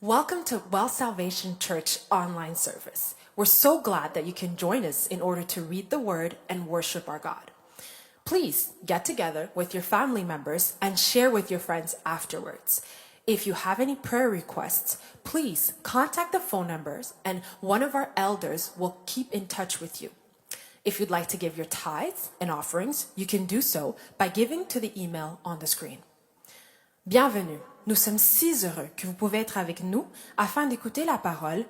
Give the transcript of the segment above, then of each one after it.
Welcome to Well Salvation Church online service. We're so glad that you can join us in order to read the Word and worship our God. Please get together with your family members and share with your friends afterwards. If you have any prayer requests, please contact the phone numbers and one of our elders will keep in touch with you. If you'd like to give your tithes and offerings, you can do so by giving to the email on the screen. Bienvenue. Nous sommes si heureux que vous pouvez être avec nous afin d'écouter la parole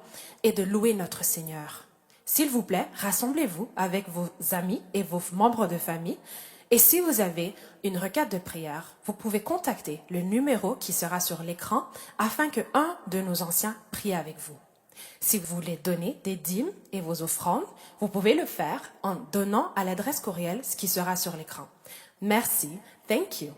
et de louer notre Seigneur. S'il vous plaît, rassemblez-vous avec vos amis et vos membres de famille. Et si vous avez une requête de prière, vous pouvez contacter le numéro qui sera sur l'écran afin que un de nos anciens prie avec vous. Si vous voulez donner des dîmes et vos offrandes, vous pouvez le faire en donnant à l'adresse courriel ce qui sera sur l'écran. Merci. Thank you.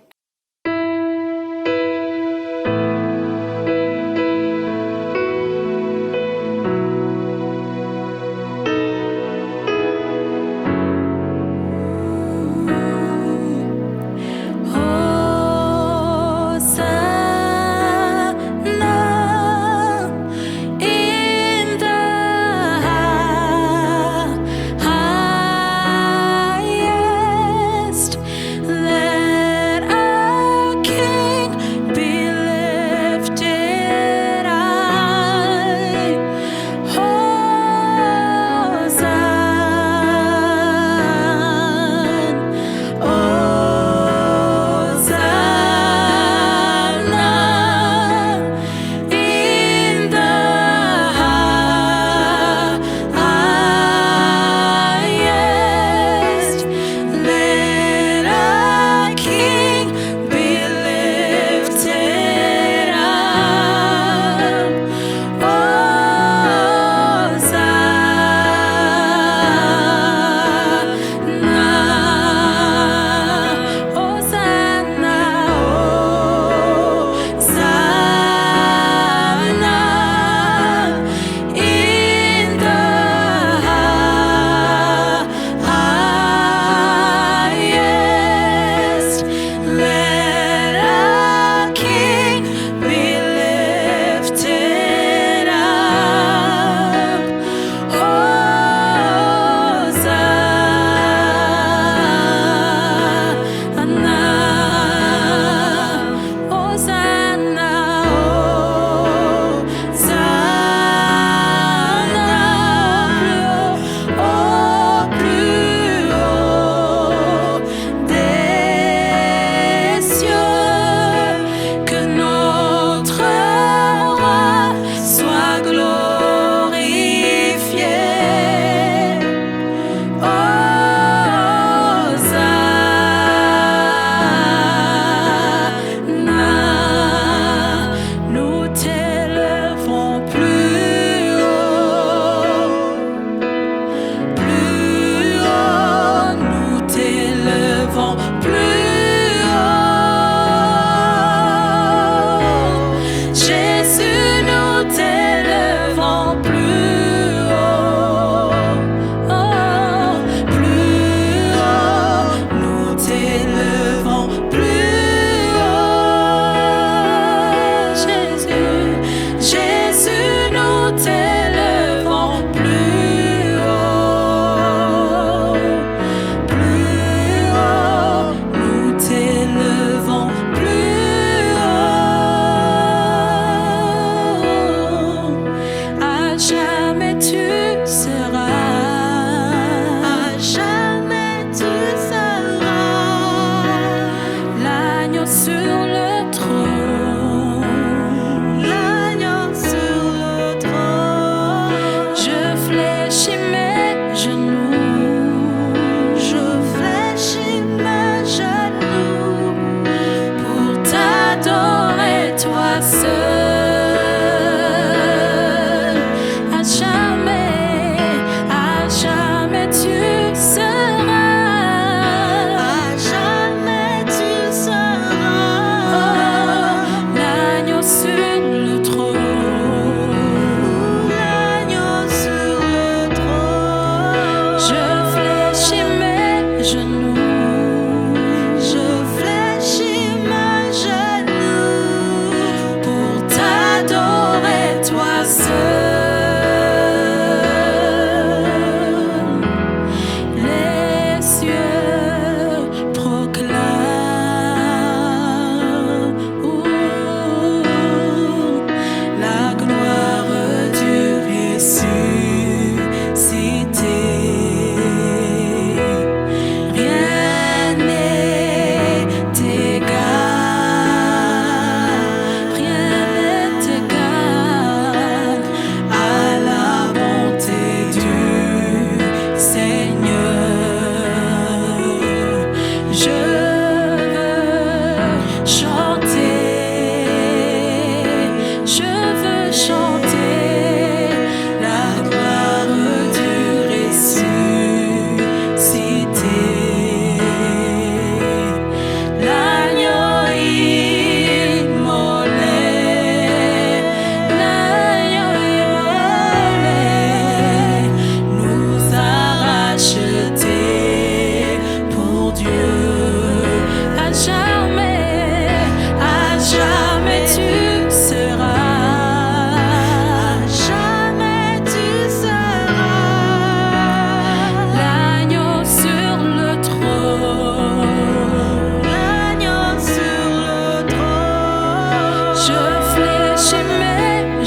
That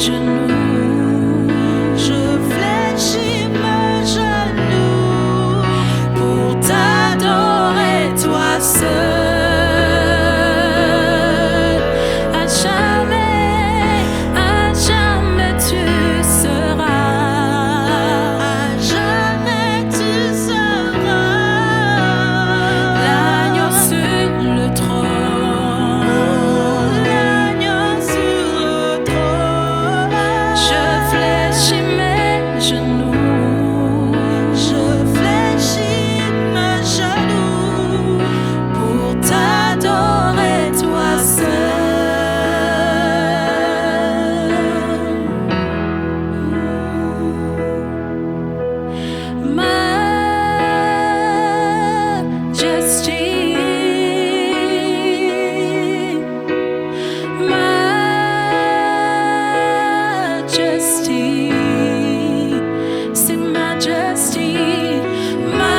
genoux, je fléchis mes genoux pour t'adorer, toi seul. À jamais tu seras. À jamais tu seras. L'agneau sur le trône. L'agneau sur le trône. Je fléchis mes genoux. Je fléchis mes genoux pour t'adorer, toi seul. Majesty, c'est majesty, majesty,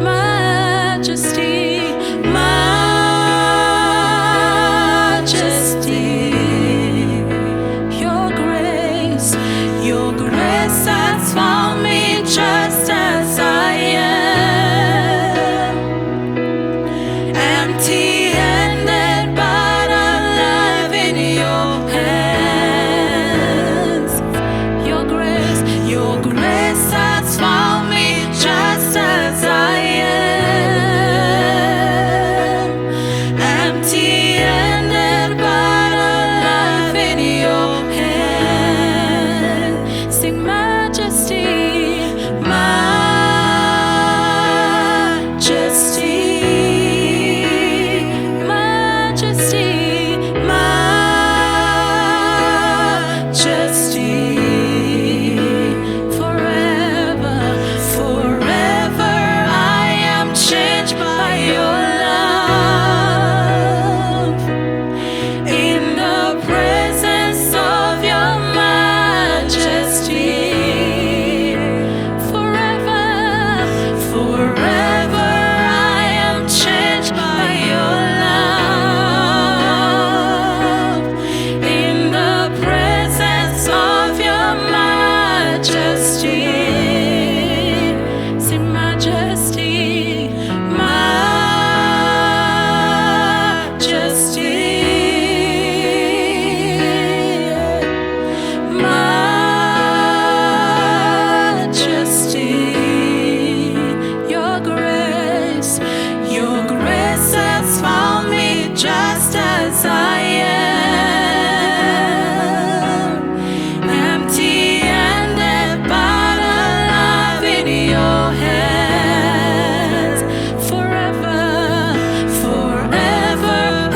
majesty, majesty. Your grace has found me just as I am, empty-handed but alive in your hands. Your grace has found me just as I am, empty-handed but alive in your hands. Sing majesty, majesty, majesty, majesty. Forever, forever I am changed by your love. In the presence of your majesty. Forever, forever I am changed by your love. In the presence of your majesty. Say majesty, majesty, your grace has found me just as I am, empty-handed but alive in your hands. Forever, forever I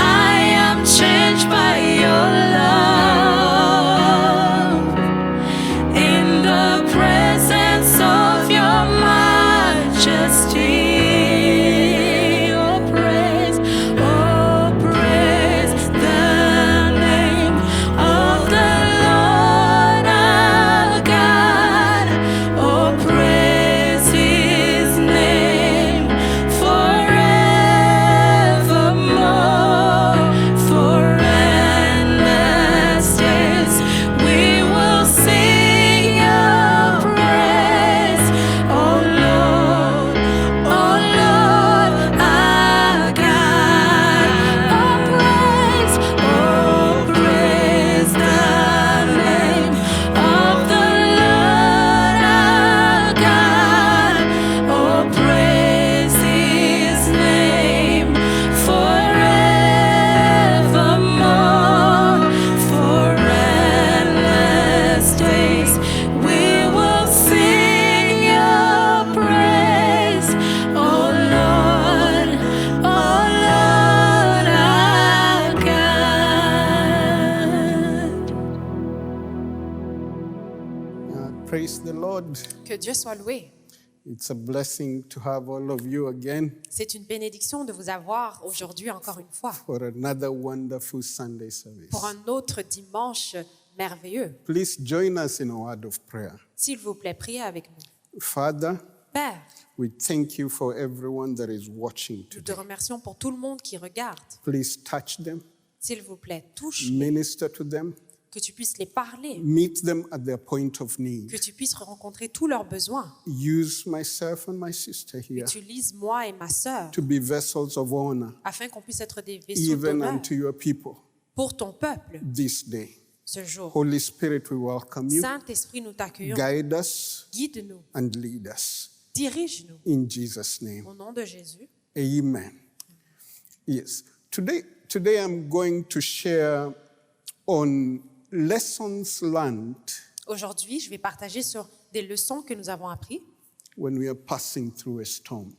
am changed by your love. In the presence of your majesty. Oh praise the name of the Lord our God. Oh praise his name forevermore. For endless days we will sing your praise. Oh Lord, our God. Oh praise the name of the Lord our God. Oh praise his name forevermore. For endless days we will sing your praise. Oh Lord, our God. Praise the Lord. Que Dieu soit loué. It's a blessing to have all of you again C'est une bénédiction de vous avoir aujourd'hui encore une fois for another wonderful Sunday service. pour un autre dimanche merveilleux. Please join us in a word of prayer. S'il vous plaît, priez avec nous. Father, Père, we thank you for everyone that is watching nous te today. remercions pour tout le monde qui regarde. Please touch them, S'il vous plaît, touche, minister to them, que tu puisses les parler, meet them at their point of need. que tu puisses rencontrer tous leurs besoins. Use myself and my sister here Utilise moi et ma sœur to be vessels of honor, afin qu'on puisse être des vaisseaux even d'honneur unto your people pour ton peuple this day. ce jour. Holy Spirit, we welcome you. Saint-Esprit, nous t'accueillons. Guide us Guide-nous, and lead us. dirige-nous. In Jesus' name. Au nom de Jésus. Amen. Yes. Today I'm going to share on lessons learned Aujourd'hui, je vais partager sur des leçons que nous avons apprises, when we are passing through a storm.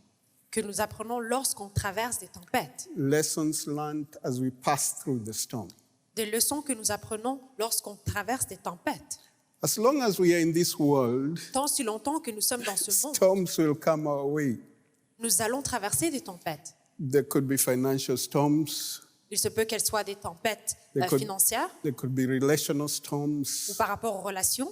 que nous apprenons lorsqu'on traverse des tempêtes. Lessons learned as we pass through the storm. Des leçons que nous apprenons lorsqu'on traverse des tempêtes. As long as we are in this world, Tant si longtemps que nous sommes dans ce monde, storms will come our way. nous allons traverser des tempêtes. There could be financial storms. Il se peut qu'elles soient des tempêtes financières There could be relational ou storms. par rapport aux relations.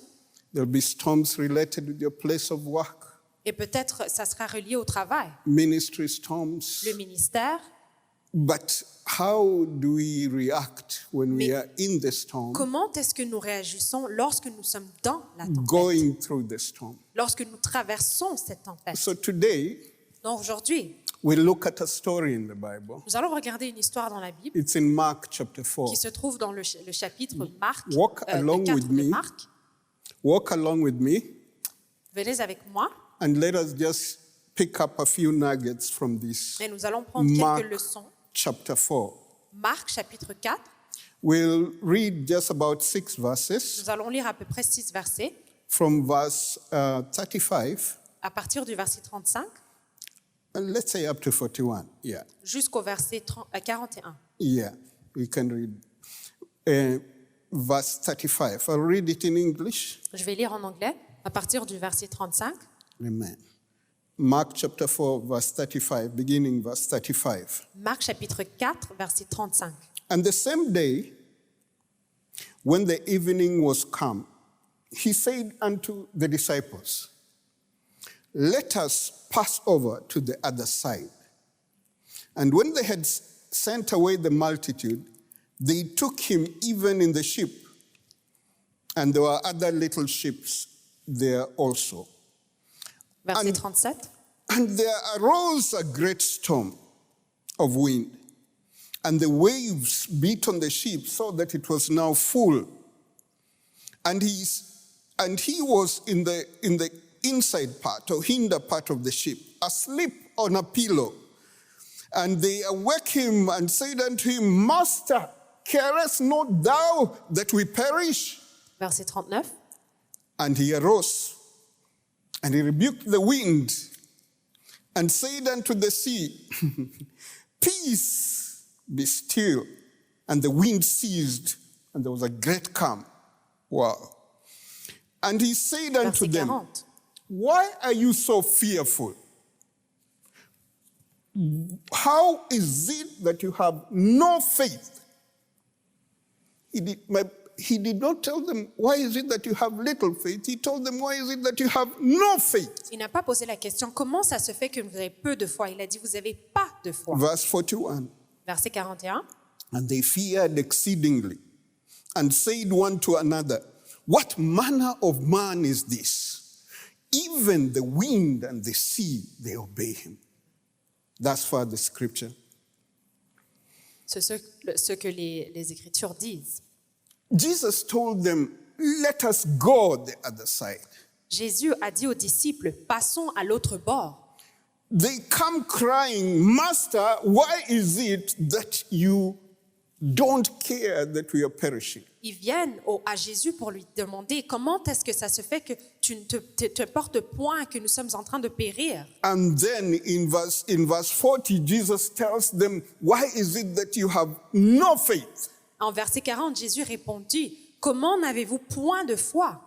There'll be storms related with your place of work. Et peut-être ça sera relié au travail, Ministry storms. le ministère. But how do we react when we Mais are in the storm, Comment est-ce que nous réagissons lorsque nous sommes dans la tempête, going through the storm? lorsque nous traversons cette tempête? So today, Donc aujourd'hui, we look at a story in the Bible. nous allons regarder une histoire dans la Bible It's in Mark chapter 4. qui se trouve dans le chapitre Marc, Walk along le 4 with de me. Marc. Walk along with me Venez avec moi and let us just pick up a few nuggets from this et nous allons prendre Mark quelques leçons. chapter 4. Marc chapitre 4, We'll read just about 6 verses nous allons lire à peu près 6 versets from verse 35 à partir du verset 35 and let's say up to 41. Yeah. jusqu'au verset 41. Yeah, we can read verse 35. I'll read it in English. Je vais lire en anglais à partir du verset 35. Amen. Mark chapter 4, verse 35, beginning verse 35. Marc chapitre 4, verset 35. And the same day, when the evening was come, he said unto the disciples, let us pass over to the other side. And when they had sent away the multitude, they took him even in the ship, and there were other little ships there also. Verset 37. And there arose a great storm of wind, and the waves beat on the ship so that it was now full. And he was in the inside part or hinder part of the ship, asleep on a pillow. And they awake him and said unto him, Master, carest not thou that we perish? Verset 39. And he arose, and he rebuked the wind, and said unto the sea, Peace, be still. And the wind ceased, and there was a great calm. Wow. And he said unto Verset them, 40. Why are you so fearful? How is it that you have no faith? He did not tell them, why is it that you have little faith? He told them, why is it that you have no faith? Il n'a pas posé la question, comment ça se fait que vous avez peu de foi? Il a dit, vous n'avez pas de foi. Verse 41. Verset 41. And they feared exceedingly and said one to another, What manner of man is this? Even the wind and the sea, they obey him. That's far the scripture. C'est ce que les Écritures disent. Jesus told them, let us go the other side. Jésus a dit aux disciples, passons à l'autre bord. They come crying, Master, why is it that you don't care that we are perishing? Ils viennent à Jésus pour lui demander, comment est-ce que ça se fait que tu ne te portes point que nous sommes en train de périr? And then in verse 40, Jesus tells them, why is it that you have no faith? En verset 40, Jésus répondit, comment n'avez-vous point de foi?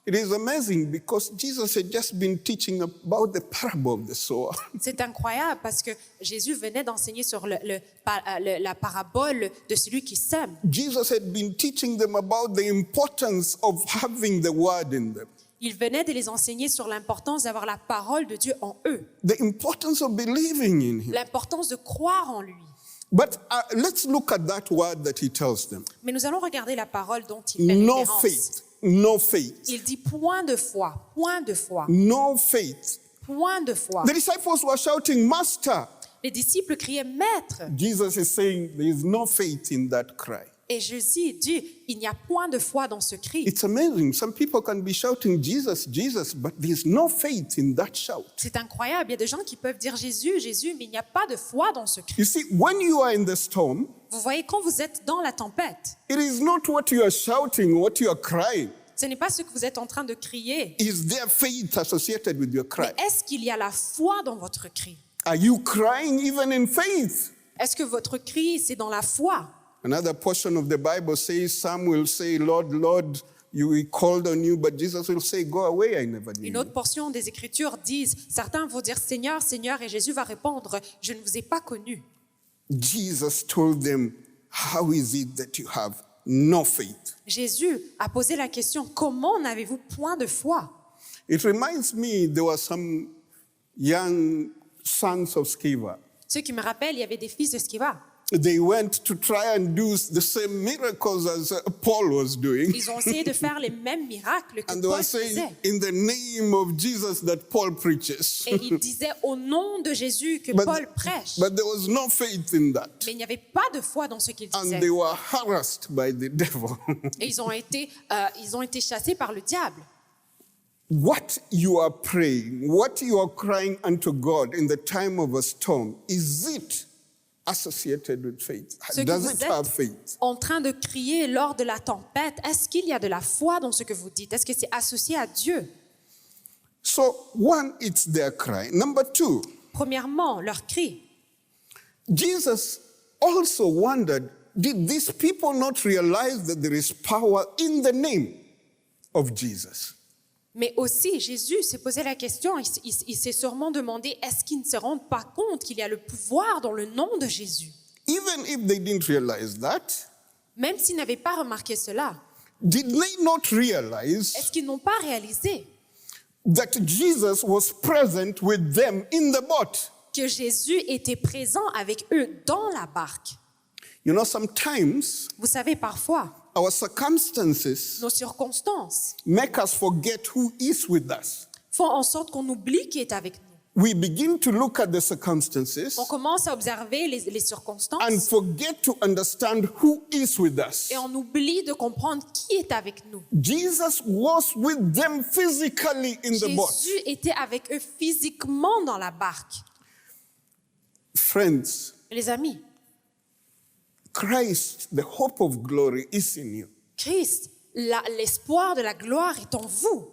It is amazing because Jesus had just been teaching about the parable of the sower. C'est incroyable parce que Jésus venait d'enseigner sur la parabole de celui qui sème. Jesus had been teaching them about the importance of having the word in them. Il venait de les enseigner sur l'importance d'avoir la parole de Dieu en eux, the importance of believing in him. l'importance de croire en lui. But let's look at that word that he tells them. Mais nous allons regarder la parole dont il fait No référence. faith. No faith. Il dit point de foi, point de foi, No faith. point de foi. The disciples were shouting, Master. Les disciples criaient Maître. Jesus is saying there is no faith in that cry. Et Jésus dit, il n'y a point de foi dans ce cri. It's amazing. Some people can be shouting, Jesus, Jesus, but there's no faith in that shout. C'est incroyable. Il y a des gens qui peuvent dire Jésus, Jésus, mais il n'y a pas de foi dans ce cri. You see, when you are in the storm, Vous voyez, quand vous êtes dans la tempête, it is not what you are shouting, what you are crying. ce n'est pas ce que vous êtes en train de crier. Is there faith associated with your cry? Mais est-ce qu'il y a la foi dans votre cri? Are you crying even in faith? Est-ce que votre cri, c'est dans la foi? Another portion of the Bible says, some will say, Lord, Lord, we called on you, but Jesus will say, go away, I never knew Une you. autre portion des Écritures disent, certains vont dire Seigneur, Seigneur, et Jésus va répondre, je ne vous ai pas connu. Jesus told them, how is it that you have no faith? Jésus a posé la question, comment n'avez-vous point de foi? It reminds me, there were some young sons of Sceva. Ce qui me rappelle, il y avait des fils de Sceva. They went to try and do the same miracles as Paul was doing. Ils ont essayé de faire les mêmes miracles que And they were Paul saying, faisait. in the name of Jesus that Paul preaches. Et ils disaient au nom de Jésus que Paul prêche. But there was no faith in that. Mais il n'y avait pas de foi dans ce qu'il And disait. they were harassed by the devil. Et ils ont été chassés par le diable. What you are praying, what you are crying unto God in the time of a storm, is it associated with faith? Ce que Does vous it have êtes faith? en train de crier lors de la tempête, est-ce qu'il y a de la foi dans ce que vous dites? Est-ce que c'est associé à Dieu? So, one, it's their cry. Number two, Premièrement, leur cri. Jesus also wondered, did these people not realize that there is power in the name of Jesus? Mais aussi, Jésus s'est posé la question, il s'est sûrement demandé, est-ce qu'ils ne se rendent pas compte qu'il y a le pouvoir dans le nom de Jésus? Even if they didn't realize that, Même s'ils n'avaient pas remarqué cela, did they not realize est-ce qu'ils n'ont pas réalisé that Jesus was present with them in the boat? que Jésus était présent avec eux dans la barque? You know, sometimes Vous savez, parfois, our circumstances nos circonstances make us forget who is with us. font en sorte qu'on oublie qui est avec nous. We begin to look at the circumstances On commence à observer les circonstances and forget to understand who is with us. et on oublie de comprendre qui est avec nous. Jesus was with them physically in the boat. Jésus était avec eux physiquement dans la barque. Friends, Les amis, Christ, the hope of glory, is in you. Christ, l'espoir de la gloire est en vous.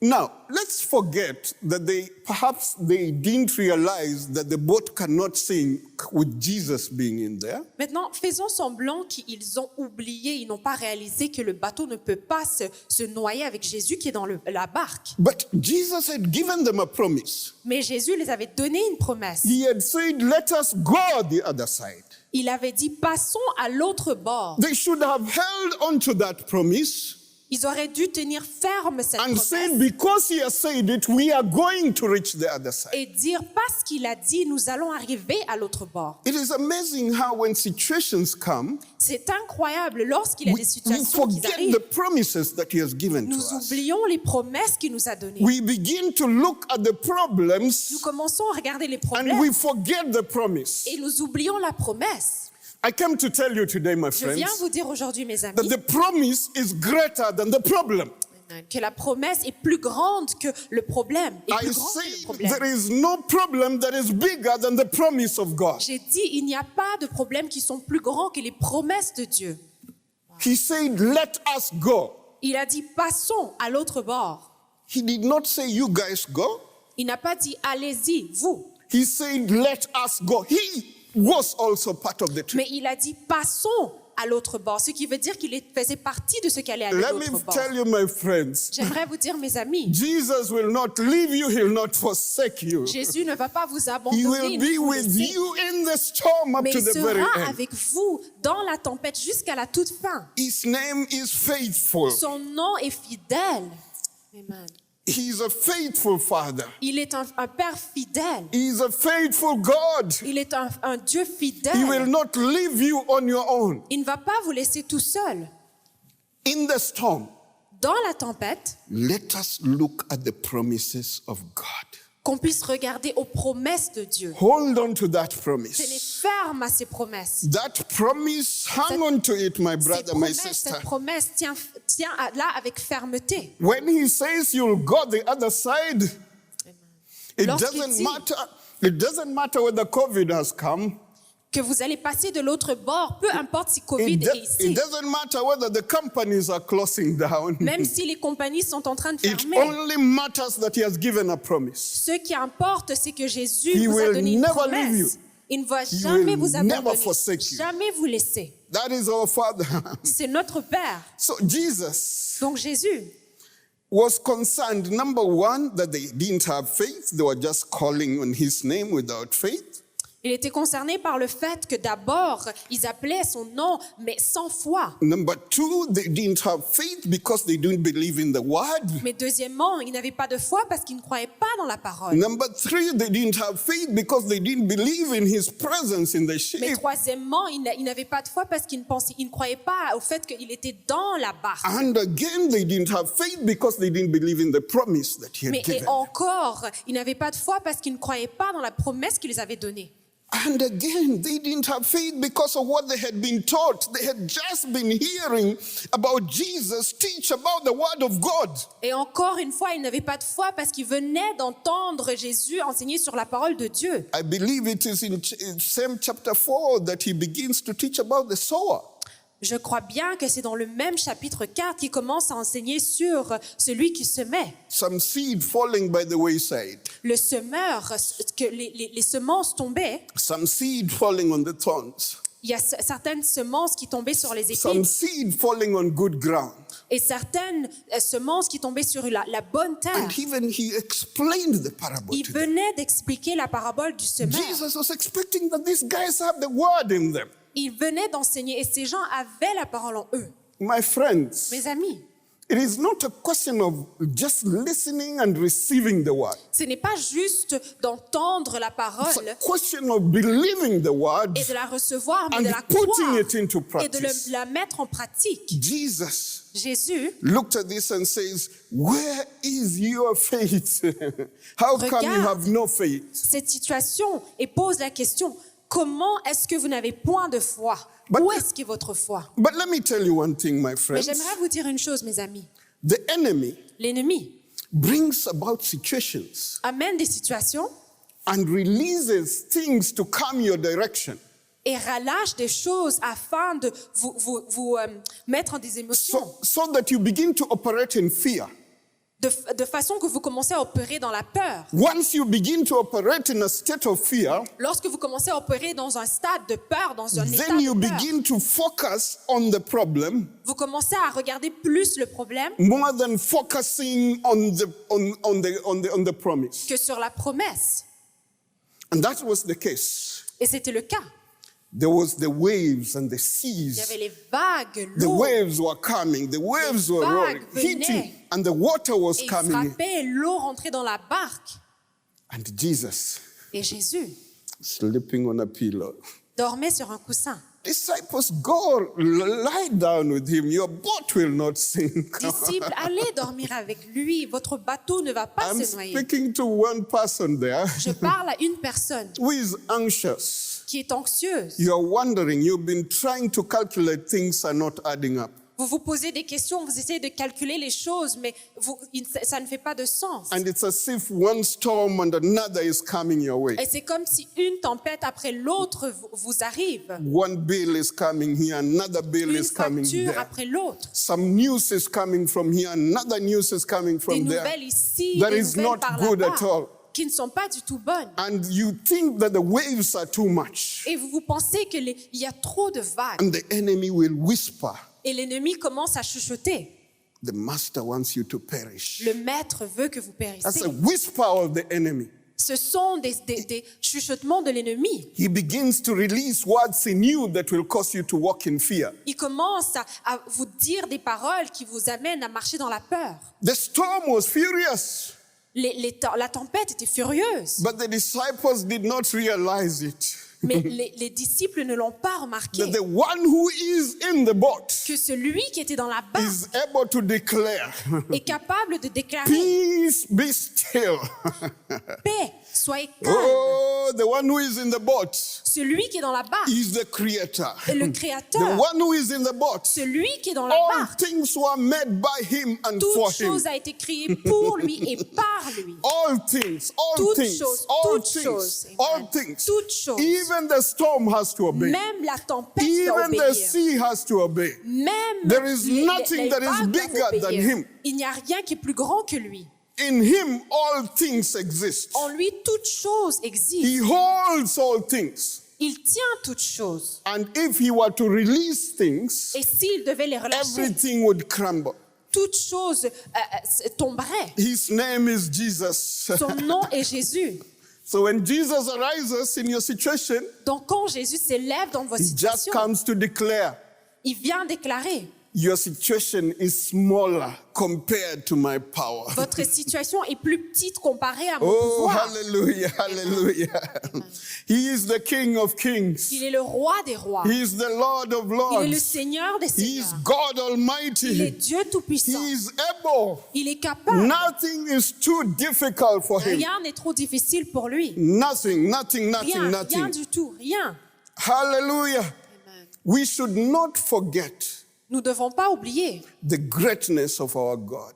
Now, let's forget that perhaps they didn't realize that the boat cannot sink with Jesus being in there. Maintenant, faisons semblant qu'ils ont oublié, ils n'ont pas réalisé que le bateau ne peut pas se noyer avec Jésus qui est dans la barque. But Jesus had given them a promise. Mais Jésus les avait donné une promesse. He had said, let us go the other side. Il avait dit, passons à l'autre bord. They should have held on to that promise Ils auraient dû tenir ferme cette and said, promesse because he has said it, we are going to reach the other side. et dire, parce qu'il a dit, nous allons arriver à l'autre bord. It is amazing how when situations come, C'est incroyable, lorsqu'il y a we des situations qui forget arrivent, the promises that he has given to nous us. oublions les promesses qu'il nous a données. We begin to look at the Nous problems commençons à regarder les and problèmes we forget the promise. et nous oublions la promesse. I came to tell you today, my Je viens friends, vous dire aujourd'hui, mes that amis, the promise is greater than the problem. que la promesse est plus grande que le problème. Est I plus grande que le say problème. there is no problem that is bigger than the promise of God. J'ai dit, il n'y a pas de problèmes qui sont plus grands que les promesses de Dieu. He said, let us go. Il a dit, passons à l'autre bord. He did not say, you guys go. Il n'a pas dit, allez-y, vous. He said, let us go. He was also part of the trip. Mais il a dit, passons à l'autre bord, ce qui veut dire qu'il faisait partie de ce qui allait à Let me l'autre bord. tell you, my friends, J'aimerais vous dire, mes amis, Jesus will not leave you, he'll not forsake you. Jésus ne va pas vous He abandonner, will ni be vous with laisser, you in the storm up mais to il the very sera end. avec vous dans la tempête jusqu'à la toute fin. His name is faithful. Son nom est fidèle. Amen. He's a faithful Father. Il est un Père fidèle. He's a faithful God. Il est un Dieu He will fidèle. not leave you on your own. Il ne va pas vous laisser tout seul. In the storm, Dans la tempête, let us look at the promises of God. qu'on puisse regarder aux promesses de Dieu. Hold on to that Tenez promise. ferme à ces promesses. That promise, hang on to it, my brother, my sister. Cette promesse, tiens là avec fermeté. When he says you'll go the other side, it Lorsqu'il doesn't dit- matter. It doesn't matter whether COVID has come. Que vous allez passer de l'autre bord, peu importe si Covid It, est it ici. doesn't matter whether the companies are closing down. Même si les compagnies sont en train de It fermer. only matters that he has given a promise. Ce qui importe, c'est que Jésus He vous a will donné une never leave you. promesse. Il ne va He jamais will vous never abandonner, forsake you. jamais vous laisser. That is our Father. C'est notre Père. So Jesus Donc Jésus was concerned, number one, that they didn't have faith. They were just calling on his name without faith. Il était concerné par le fait que d'abord, ils appelaient son nom, mais sans foi. Number two, they didn't have faith because they didn't believe in the word. Mais deuxièmement, ils n'avaient pas de foi parce qu'ils ne croyaient pas dans la parole. Number three, they didn't have faith because they didn't believe in his presence in the Mais ship. troisièmement, ils n'avaient pas de foi parce qu'ils ne croyaient pas au fait qu'il était dans la barque. And again, they didn't have faith because they didn't believe in the promise that he had Mais et given. encore, ils n'avaient pas de foi parce qu'ils ne croyaient pas dans la promesse qu'il les avait donnée. And again, they didn't have faith because of what they had been taught. They had just been hearing about Jesus teach about the word of God. Et encore une fois, ils n'avaient pas de foi parce qu'ils venaient d'entendre Jésus enseigner sur la parole de Dieu. I believe it is in same chapter 4 that he begins to teach about the sower. Je crois bien que c'est dans le même chapitre 4 qu'il commence à enseigner sur celui qui semait. Some seed falling by the wayside, Le semeur, que les semences tombaient. some seed falling on the thorns, Il y a certaines semences qui tombaient sur les some épines seed falling on good ground. et certaines semences qui tombaient sur la bonne terre. And even he explained the parable Il to them. venait d'expliquer la parabole du semeur. Jesus was expecting that these guys have the word in them. Il venait d'enseigner et ces gens avaient la parole en eux. My friends, Mes amis, it is not a question of just listening and receiving the word. ce n'est pas juste d'entendre la It's parole a question of believing the word et de la recevoir, mais and de la putting croire it into et de practice. la mettre en pratique. Jesus Jésus looked at this and says, "Where is your faith? How come you Regarde. have no faith?" cette situation et pose la question, comment est-ce que vous n'avez point de foi? But- Où est-ce qu'est votre foi? But let me tell you one thing, my Mais friends. j'aimerais vous dire une chose, mes amis. The enemy L'ennemi brings about situations amène des situations and releases things to come your direction. et relâche des choses afin de vous mettre en des émotions, So that you begin to operate in fear. de façon que vous commencez à opérer dans la peur. Once you begin to operate in a state of fear, Lorsque vous commencez à opérer dans un stade de peur, dans un état then you de peur, begin to focus on the problem vous commencez à regarder plus le problème more than focusing on the promise. que sur la promesse. And that was the case. Et c'était le cas. There was the waves and the Il y seas. avait les vagues, The l'eau, waves were coming, the waves were rolling, vagues venaient. hitting, and the water was et il coming in. frappait, l'eau rentrait dans la barque. And Jesus Et Jésus sleeping on a pillow. dormait sur un coussin. Disciples, go lie down with him. Your boat will not sink. Disciples, allez dormir avec lui. Votre bateau ne va pas I'm se noyer. speaking to one person there Je parle à une personne who is anxious. qui est anxieuse. You're wondering, you've been trying to calculate, things are not adding up. Vous vous posez des questions, vous essayez de calculer les choses, mais ça ne fait pas de sens. And it's as if one storm and another is coming your way. Et c'est comme si une tempête après l'autre vous arrive. One bill is coming here, another bill Une is coming facture there. après l'autre. Some news is coming from here, another news is coming Des from there. nouvelles ici, That des is nouvelles not par good là-bas. at all. qui ne sont pas du tout bonnes. And you think that the waves are too much. Et vous pensez qu'il y a trop de vagues. And the enemy will whisper, Et l'ennemi commence à chuchoter. the master wants you to perish. Le maître veut que vous That's périssiez. a whisper of the enemy. Ce sont des chuchotements de l'ennemi. He begins to release words in you that will cause you to walk in fear. Il commence à vous dire des paroles qui vous amènent à marcher dans la peur. The storm was furious, La tempête était furieuse, but the disciples did not realize it. mais les disciples ne l'ont pas remarqué. That the one who is in the boat Que celui qui était dans la barque is able to declare, est capable de déclarer peace, be still. paix, soyez calme. Oh, the one who is in the boat Celui qui est dans la barque is the creator. est le The créateur. one who is in the boat, Celui qui est dans la all barque, things were made by him and for toute him. chose a été créée pour lui et par lui. All things, all Toutes things, choses, all toutes things, choses. all Amen. things. Toutes choses. Even the storm has to obey. Même la tempête doit Even the obéir. sea has to obey. Même There is les nothing that is vagues doivent bigger than obéir. him. Il n'y a rien qui est plus grand que lui. In him, all things exist. En lui, toute chose He existe. holds all things. Il tient toutes choses. And if he were to release things, Et s'il devait les relâcher, everything would crumble. toute chose tomberait. His name is Jesus. Son nom est Jésus. So when Jesus arises in your situation, Donc quand Jésus s'élève dans votre he just situation, comes to declare, il vient déclarer, your situation is smaller compared to my power. votre situation est plus petite comparée à mon Oh, pouvoir. hallelujah, hallelujah. He is the King of kings. Il est le roi des rois. He is the Lord of Il est le lords. Seigneur des He is seigneurs. God Il est Almighty. Dieu He Tout-Puissant. is able. Il est capable. Nothing is too difficult for him. Rien n'est trop difficile pour lui. Nothing, nothing, nothing, Rien, rien nothing. du tout, rien. Hallelujah. We should not forget Nous ne devons pas oublier the greatness of our God.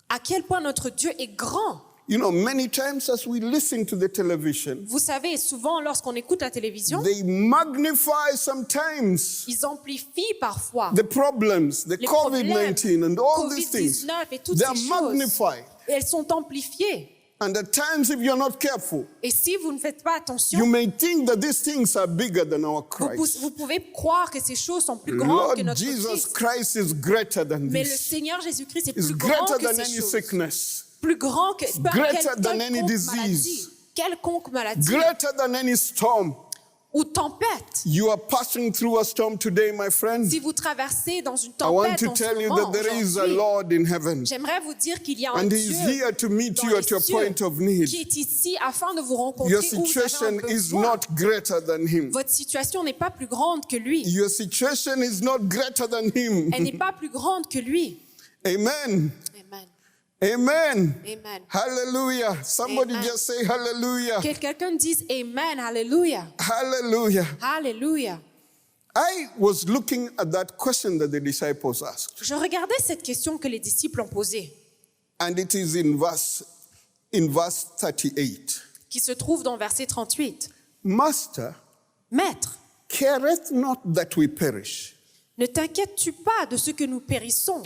à quel point notre Dieu est grand. You know, many times as we listen to the television, Vous savez, souvent lorsqu'on écoute la télévision, they magnify sometimes ils amplifient parfois the problems, the les problèmes, COVID-19 and all these things. COVID-19 et toutes They ces are choses. magnified. Et elles sont amplifiées. And at times, if you're not careful, Et si vous ne faites pas attention, you may think that these things are bigger than our Christ. vous pouvez croire que ces choses sont plus grandes que Lord notre Jesus Christ. Christ is greater than Mais le this. Seigneur Jésus-Christ est Is plus grand greater que than ces any choses. sickness, Plus grand que greater than any quelconque disease. maladie. Quelconque maladie greater than any storm. ou tempête. You are passing through a storm today, my friend. Si vous traversez dans une I want tempête to en ce tell you moment, that there is a aujourd'hui, Lord in heaven, j'aimerais vous dire qu'il y a un and Dieu He is here to meet dans you les at your cieux point of need. qui est ici afin de vous rencontrer Your où vous avez situation un is besoin. not greater than Him. Votre situation n'est pas plus grande que lui. Your situation is not greater than Him. Elle n'est pas plus grande que lui. Amen. Amen. Amen. Amen. Hallelujah. Somebody Amen. just say hallelujah. Que quelqu'un dise Amen. Alléluia. Hallelujah. Alléluia. I was looking at that question that the disciples asked, Je regardais cette question que les disciples ont posée, and it is in verse 38. qui se trouve dans verset 38. Master, Maître, careth not that we perish. ne t'inquiètes-tu pas de ce que nous périssons?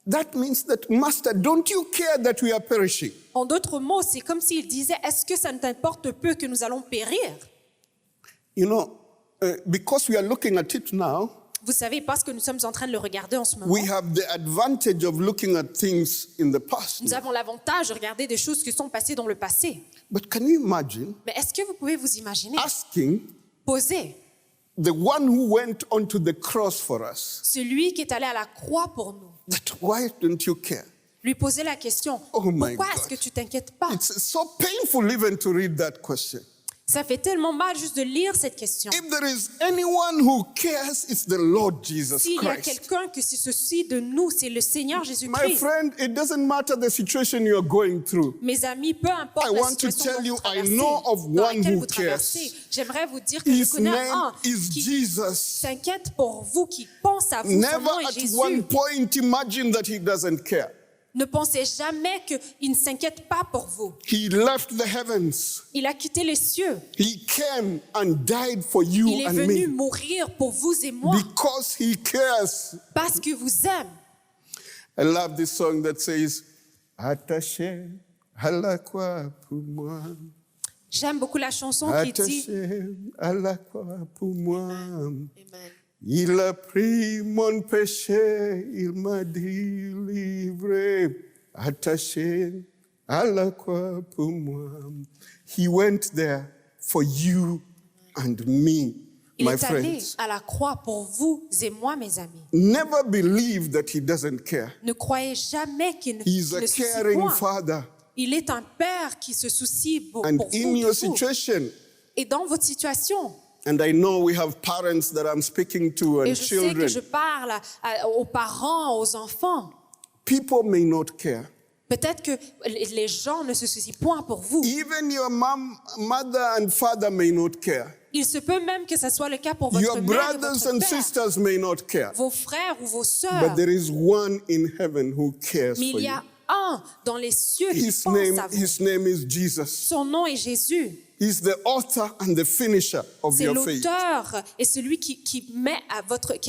That means that, Master, don't you care that we are perishing? En d'autres mots, c'est comme s'il disait, est-ce que ça ne t'importe peu que nous allons périr? You know, because we are looking at it now, Vous savez, parce que nous sommes en train de le regarder en ce moment, we have the advantage of looking at things in the past. nous avons l'avantage de regarder des choses qui sont passées dans le passé. But can you imagine Mais est-ce que vous pouvez vous imaginer asking poser the one who went onto the cross for us, celui qui est allé à la croix pour nous, that why don't you care? lui poser la question, Oh my pourquoi est-ce God. que tu t'inquiètes pas? It's so painful even to read that question. Ça fait tellement mal juste de lire cette question. If there is anyone who cares, it's the Lord Jesus S'il y a Christ. quelqu'un que se soucie de nous, c'est le Seigneur My Jésus-Christ. friend, it doesn't matter the situation you are going through. Mes amis, peu importe I la want to situation tell dont you, vous I traversez, know of dans one laquelle who vous traversez, cares. j'aimerais vous dire que je His connais name un is qui Jesus. s'inquiète pour vous, qui pense à vous. Son Never nom est at Jésus. one point imagine that he doesn't care. Ne pensez jamais qu'il ne s'inquiète pas pour vous. He left the heavens. Il a quitté les cieux. He came and died for you Il est and venu me mourir pour vous et moi because he cares. parce que vous aime. I love this song that says, Attaché à la croix pour moi. J'aime beaucoup la chanson qui dit Attaché à la croix pour moi. Amen. Il a pris mon péché, il m'a délivré. Attaché à la croix pour moi. He went there for you and me, Il my est allé friends. à la croix pour vous et moi, mes amis. Never believe that he doesn't care. Ne croyez jamais qu'il ne, He's qu'il a ne soucie caring point. father. Il est un père qui se soucie pour And vous, in de your vous. situation, Et dans votre situation. and I know we have parents that I'm speaking to and Et je sais que children, je parle aux parents, aux enfants. people may not care. Peut-être que les gens ne se soucient point pour vous. Even your mother and father may not care. Il se peut même que ce soit le cas pour votre Your mère et brothers votre and père, sisters may not care. vos frères ou vos But sœurs. there is one in heaven who cares Mais for il y you. a un dans les cieux qui His pense à vous. name is Jesus. Son nom est Jésus. He's the author and the finisher of C'est your faith. l'auteur et celui qui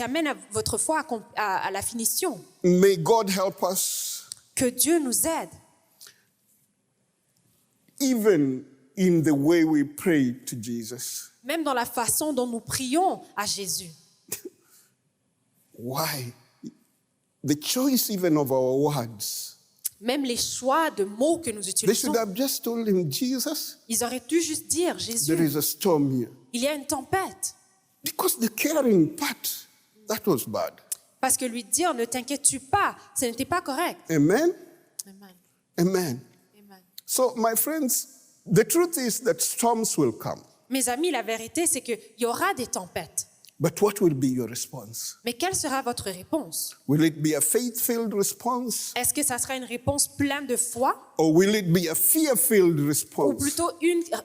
amène à votre foi à la finition. May God help us Que Dieu nous aide, even in the way we pray to Jesus. même dans la façon dont nous prions à Jésus. Why? The choice even of our words. Même les choix de mots que nous They utilisons, should have just told him, Jesus, ils auraient dû juste dire, there Jésus, is a storm here. il y a une tempête. Because the caring part, that was bad. Parce que lui dire, ne t'inquiète-tu pas, ce n'était pas correct. Amen? Amen. Amen. Amen. So, my friends, the truth is that storms will come. Mes amis, la vérité, c'est qu'il y aura des tempêtes. But what will be your response? Mais quelle sera votre réponse? Will it be a faith-filled response? Est-ce que ça sera une réponse pleine de foi Or will it be a fear-filled ou response? plutôt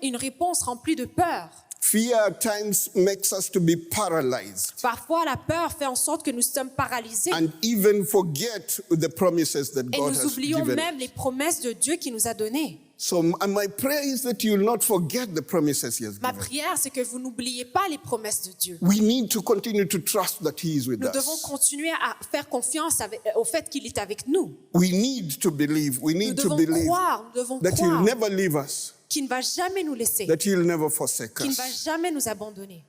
une réponse remplie de peur? Fear at times makes us to be paralyzed Parfois, la peur fait en sorte que nous sommes paralysés and even forget the promises that et God nous has oublions given. même les promesses de Dieu qu'il nous a données. So my prayer is that you will not forget the promises He has Ma given. prière, c'est que vous n'oubliez pas les promesses de Dieu. We need to continue to trust that He is with Nous devons us. continuer à faire confiance au fait qu'il est avec nous. We need to believe. We Nous need to devons believe croire, nous devons that He'll croire never leave us, qu'il ne va jamais nous laisser, that He'll never forsake qu'il ne va us. jamais nous abandonner.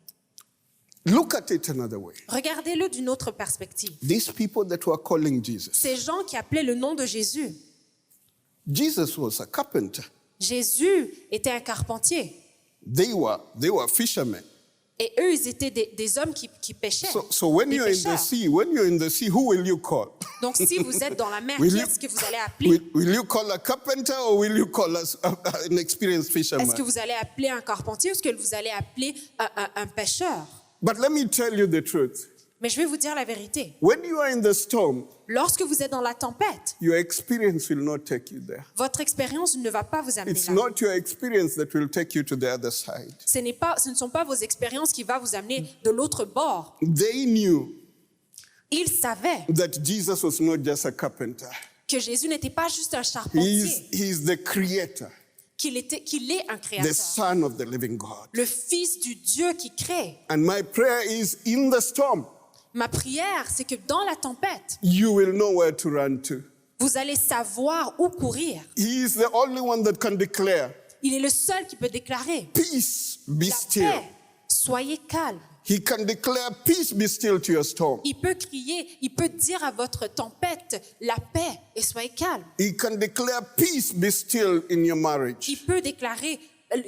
Look at it another way. Regardez-le d'une autre perspective. These people that were calling Jesus, Ces gens qui appelaient le nom de Jésus, Jesus was a carpenter. Jésus était un carpentier They were fishermen. et eux, ils étaient des hommes qui pêchaient. So when des you're in the pêcheurs. sea, who will you call? Donc, si vous êtes dans la mer, Will qui you- est-ce que vous allez appeler? Will you call a carpenter or will you call an experienced fisherman? Est-ce que vous allez appeler un carpentier ou est-ce que vous allez appeler un pêcheur? But let me tell you the truth. Mais je vais vous dire la vérité. When you are in the storm, Lorsque vous êtes dans la tempête, your experience will not take you there. votre expérience ne va pas vous amener It's là. not your experience that will take you to the other side. Ce ne sont pas vos expériences qui vont vous amener de l'autre bord. They knew Ils savaient that Jesus was not just a carpenter. que Jésus n'était pas juste un charpentier, He's the creator, qu'il est un the créateur, son of the living God. le Fils du Dieu qui crée. And my prayer is in the storm, Ma prière, c'est que dans la tempête, you will know where to run to. vous allez savoir où courir. He is the only one that can declare, Il est le seul qui peut déclarer peace, be la still. paix. Soyez calme. He can declare, peace, be still to your storm. Il peut crier, il peut dire à votre tempête la paix et soyez calme. He can declare, peace, be still in your marriage. Il peut déclarer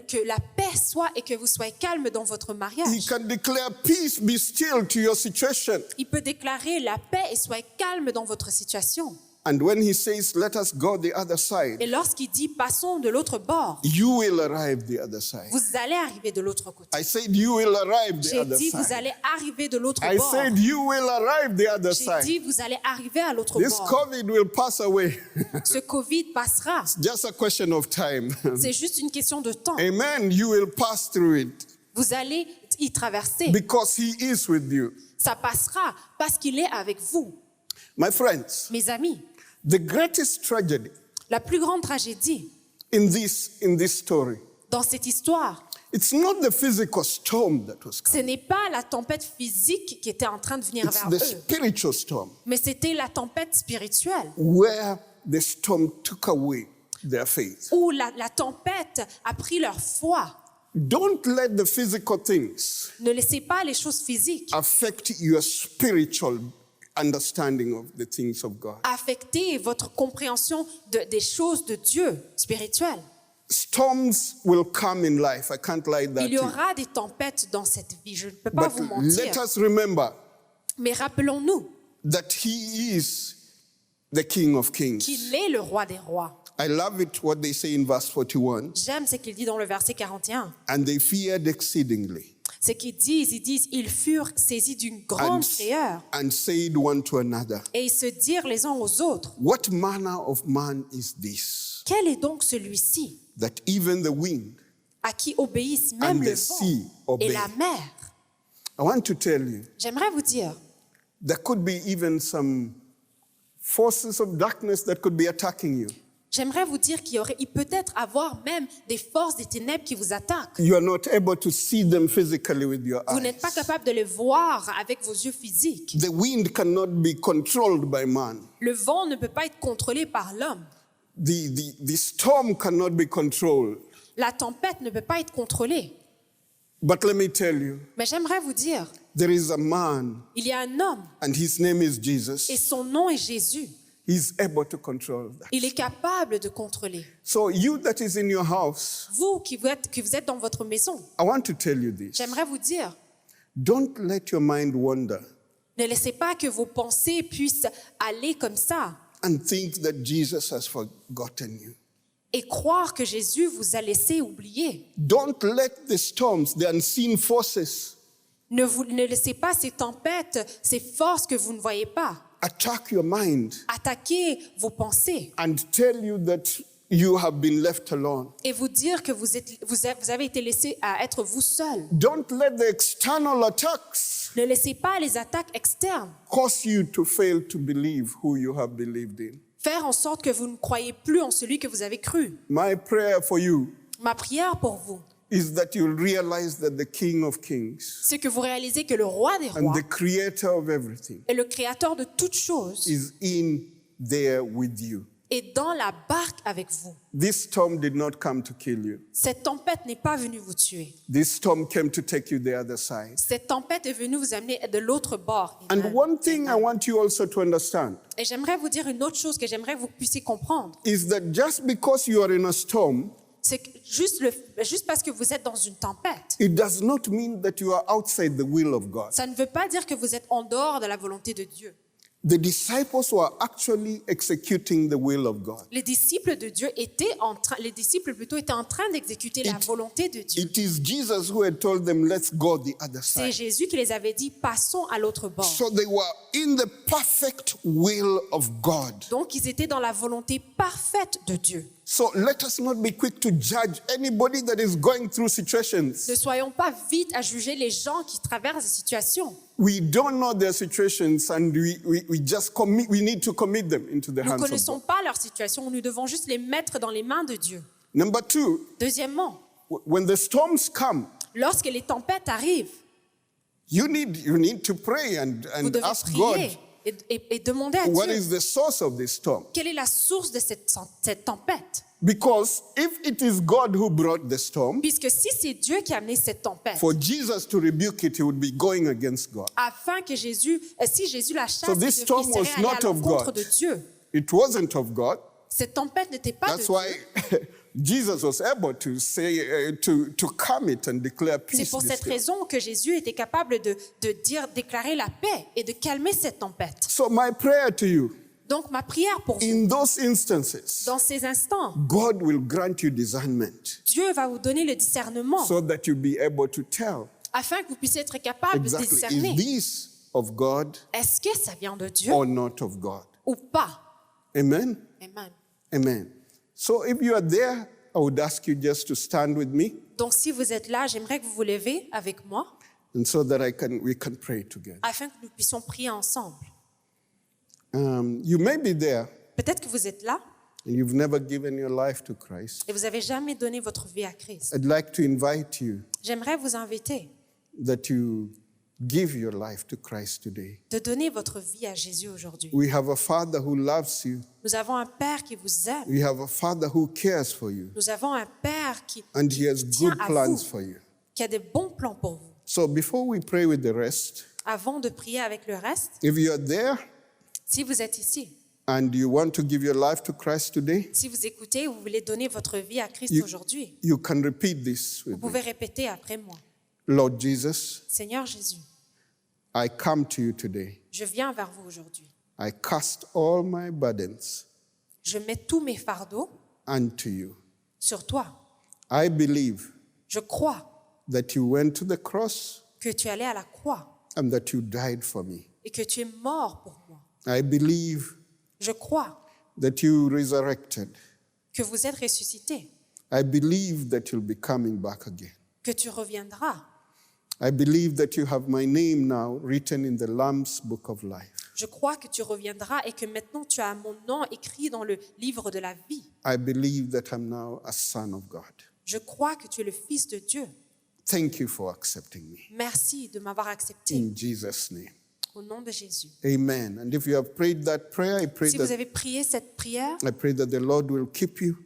que la paix soit et que vous soyez calme dans votre He mariage. can declare, peace, be still to your situation. Il peut déclarer la paix et soyez calme dans votre situation. And when he says, let us go the other side, Et lorsqu'il dit passons de l'autre bord, you will arrive the other side. vous allez arriver de l'autre côté. I said, you will arrive the J'ai other dit vous side. allez arriver de l'autre I bord. said, you will arrive the other J'ai side. dit vous allez arriver à l'autre This bord. COVID will pass away. Ce Covid passera. Just a question of time. C'est juste une question de temps. Amen. You will pass through it Vous allez y traverser. because he is with you. Ça passera parce qu'il est avec vous. My friends, Mes amis, the greatest tragedy la plus grande tragédie in this story, dans cette histoire, it's not the physical storm that was ce coming. n'est pas la tempête physique qui était en train de venir It's vers the eux, spiritual storm mais c'était la tempête spirituelle, where the storm took away their faith. où la tempête a pris leur foi. Don't let the physical things Ne laissez pas les choses physiques affect your spiritual understanding of the things of God. affecter votre compréhension des choses de Dieu spirituelles. Storms will come in life. I can't lie that Il y to you. aura des tempêtes dans cette vie, je ne peux pas But vous mentir. let us remember Mais rappelons-nous that He is the King of Kings. qu'il est le roi des rois. I love it what they say in verse 41. J'aime ce qu'il dit dans le verset 41. And they feared exceedingly Ce qu'ils disent, ils furent saisis d'une grande frayeur and said one to another, et ils se dirent les uns aux autres, what manner of man is this, quel est donc celui-ci that even the wind? à qui obéissent même And le the sea vent obey. et la mer? I want to tell you, J'aimerais vous dire, there could be even some forces of darkness that could be attacking you. j'aimerais vous dire il peut être avoir même des forces des ténèbres qui vous attaquent. You are not able to see them physically with your Vous n'êtes pas eyes. capable de les voir avec vos yeux physiques. The wind cannot be controlled by man. Le vent ne peut pas être contrôlé par l'homme. The storm cannot be controlled. La tempête ne peut pas être contrôlée. But let me tell you, Mais j'aimerais vous dire, there is a man, il y a un homme and his name is Jesus. et son nom est Jésus. He's able to control that. Il est capable de contrôler. So you that is in your house, Vous qui vous êtes dans votre maison, I want to tell you this. j'aimerais vous dire, Don't let your mind wander ne laissez pas que vos pensées puissent aller comme ça and think that Jesus has forgotten you. et croire que Jésus vous a laissé oublier. Don't let the storms, the unseen forces, Ne laissez pas ces tempêtes, ces forces que vous ne voyez pas, attack your mind attaquer vos pensées and tell you that you have been left alone. et vous dire que vous avez été laissé à être vous seul. Don't let the external attacks Ne laissez pas les attaques externes cause you to fail to believe who you have believed in. faire en sorte que vous ne croyez plus en celui que vous avez cru. My prayer for you Ma prière pour vous, is that you'll realize that the King of Kings c'est que vous réalisez que le roi des and rois the Creator of everything et le créateur de toutes choses is in there with you. est dans la barque avec vous. This storm did not come to kill you. Cette tempête n'est pas venue vous tuer. This storm came to take you the other side. Cette tempête est venue vous amener de l'autre bord. And Amen. one thing I want you also to understand Et j'aimerais vous dire une autre chose que j'aimerais que vous puissiez comprendre. is that just because you are in a storm, C'est que juste parce que vous êtes dans une tempête, it does not mean that you are outside the will of God. ça ne veut pas dire que vous êtes en dehors de la volonté de Dieu. The disciples were actually executing the will of God. Les disciples de Dieu étaient en train d'exécuter la volonté de Dieu. It is Jesus who had told them, let's go the other C'est side. Jésus qui les avait dit, passons à l'autre bord. So they were in the perfect will of God. Donc ils étaient dans la volonté parfaite de Dieu. So let us not be quick to judge anybody that is going through situations. Ne soyons pas vite à juger les gens qui traversent des situations. We don't know their situations and we need to commit them into the Nous ne hands of connaissons God. pas leur situation, nous devons juste les mettre dans les mains de Dieu. Number two, Deuxièmement, when the storms come, lorsque les tempêtes arrivent, you need to pray vous and devez ask God, prier et demander à what Dieu is the source of this storm? quelle est la source de cette tempête. Because if it is God who brought the storm, Puisque si c'est Dieu qui a amené cette tempête, for Jesus to rebuke it, he would be going against God. afin que si Jésus la chasse, So this il storm was serait allé not à of l'encontre God. de Dieu. It wasn't of God. Cette tempête n'était pas That's de why Dieu. Jesus was able to say, to calm it and declare C'est peace. pour be cette still. raison que Jésus était capable de déclarer la paix et de calmer cette tempête. So my prayer to you, Donc ma prière pour vous, in those instances, dans ces instants, God will grant you discernment Dieu va vous donner le discernement so that you'll be able to tell afin que vous puissiez être capable de exactly, discerner is this of God est-ce que ça vient de Dieu or not of God? ou pas. Amen? Amen. Amen. So if you are there, I would ask you just to stand with me Donc si vous êtes là, j'aimerais que vous vous levez avec moi and so that we can pray together. afin que nous puissions prier ensemble. You may be there Peut-être que vous êtes là and you've never given your life to Christ. et vous n'avez jamais donné votre vie à Christ. I'd like to invite you J'aimerais vous inviter that you give your life to Christ today. de donner votre vie à Jésus aujourd'hui. We have a Father who loves you. Nous avons un Père qui vous aime. We have a Father who cares for you. Nous avons un Père qui And He has tient good à plans vous, for you. qui a des bons plans pour vous. So before we pray with the rest, Avant de prier avec le reste, if you are there si vous êtes ici, and you want to give your life to Christ today, si vous écoutez, vous voulez donner votre vie à Christ You- aujourd'hui, you can repeat this vous with me. pouvez répéter après moi. Lord Jesus, Seigneur Jésus, I come to you today. je viens vers vous aujourd'hui. I cast all my burdens Je mets tous mes fardeaux unto you. sur toi. I believe Je crois that you went to the cross que tu allais à la croix and that you died for me. et que tu es mort pour moi. I believe Je crois that you resurrected. que vous êtes ressuscité, I believe that you'll be coming back again. que tu reviendras. I believe that you have my name now written in the Lamb's Book of Life. Je crois que tu reviendras et que maintenant tu as mon nom écrit dans le livre de la vie. I believe that I'm now a son of God. Je crois que tu es le Fils de Dieu. Thank you for accepting me. Merci de m'avoir accepté. In Jesus' name. Au nom de Jésus. Amen. And if you have prayed that prayer, Si vous avez prié cette prière, I pray that the Lord will keep you,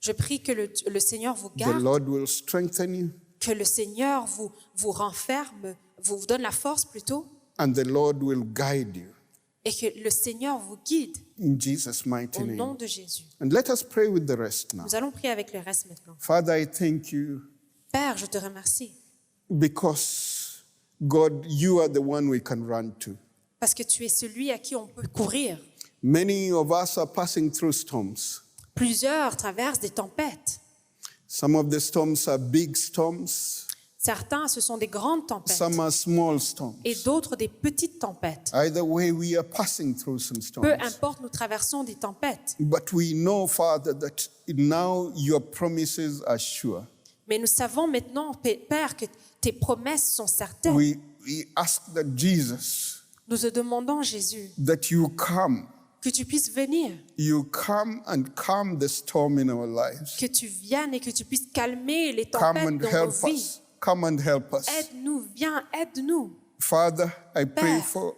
je prie que le Seigneur vous the garde, Lord will strengthen you, que le Seigneur vous renferme, vous donne la force plutôt, and the Lord will guide you. et que le Seigneur vous guide In Jesus' mighty au nom name. de Jésus. And let us pray with the rest now. Nous allons prier avec le reste maintenant. Father, I thank you Père, je te remercie because, God, you are the one we can run to. parce que tu es celui à qui on peut courir. Many of us are passing through storms. Plusieurs traversent des tempêtes. Some of the storms are big storms, Certains, ce sont des grandes tempêtes some are small storms. et d'autres des petites tempêtes. Either way, we are passing through some Peu storms. importe, nous traversons des tempêtes. But we know, Father, that now your promises are sure. Mais nous savons maintenant, Père, que tes promesses sont certaines. We ask that Jesus, Nous te demandons, Jésus, that you come que tu puisses venir, and calm the storm in our lives. que tu viennes et que tu puisses calmer les Come tempêtes and dans help nos vies. us. Come and help us. Aide-nous, viens, aide-nous. Father, I pray Père.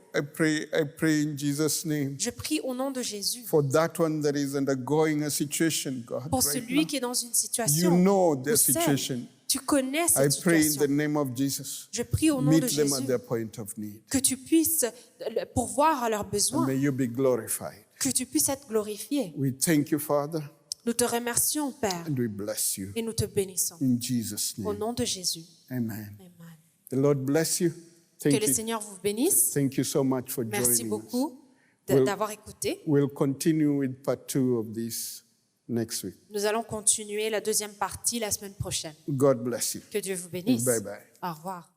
I pray in Jesus' name Je prie au nom de Jésus for that one that is undergoing a situation, God. pour right celui now. qui est dans une situation. You know their où c'est. situation. Tu connais I cette pray in the situation. name of Jesus. Je prie au nom de Meet them at Jésus their point of need. que tu puisses pourvoir à leurs And besoins, may you be glorified. que tu puisses être glorifié. We thank you, Father, Nous te remercions, Père, and we bless you. et nous te bénissons. In Jesus' Au name. nom de Jésus. Amen. Amen. The Lord bless you. Que Thank le you. Seigneur vous bénisse. Thank you so much for Merci joining us. beaucoup Well- d'avoir écouté. We'll continue with part 2 of this next week. Nous allons continuer la deuxième partie la semaine prochaine. God bless you. Que Dieu vous bénisse. Bye bye. Au revoir.